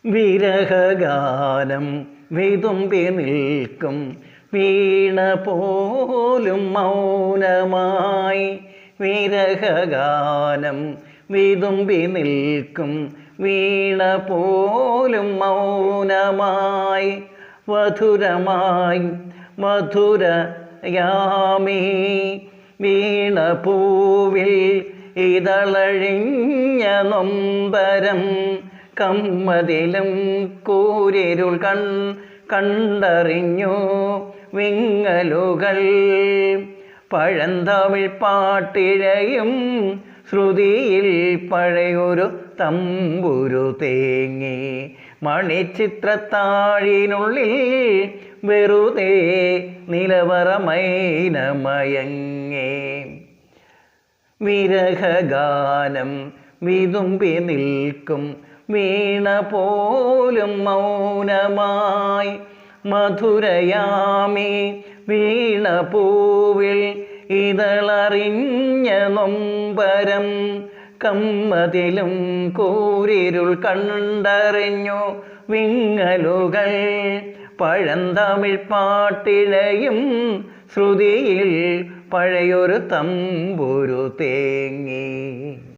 വിരഹഗാനം വിതുമ്പി നിൽക്കും വീണ പോലും മൗനമായി. വിരഹഗാനം വിതുമ്പി നിൽക്കും വീണ പോലും മൗനമായി. മധുരമായി മധുരയാമീ വീണ പൂവിൽ ഇതളഴിഞ്ഞ നൊമ്പരം. കമ്മതിലും കൂരിരുൾ കണ്ടറിഞ്ഞു വിങ്ങലുകൾ. പഴന്തമിഴ് പാട്ടിഴയും ശ്രുതിയിൽ പഴയൊരു തമ്പുരു തേങ്ങി. മണിച്ചിത്രത്താഴിനുള്ളിൽ വെറുതെ നിലവറമൈനമയങ്ങേ. വിരഹഗാനം വിതുമ്പി നിൽക്കും വീണ പോലും മൗനമായി. മധുരയാമി വീണ പൂവിൽ ഇതളറിഞ്ഞ നൊമ്പരം. കമ്മതിലും കൂരിരുൾ കണ്ടറിഞ്ഞു വിങ്ങലുകൾ. പഴന്തമിഴ് പാട്ടിഴയും ശ്രുതിയിൽ പഴയൊരു തമ്പുരു തേങ്ങി.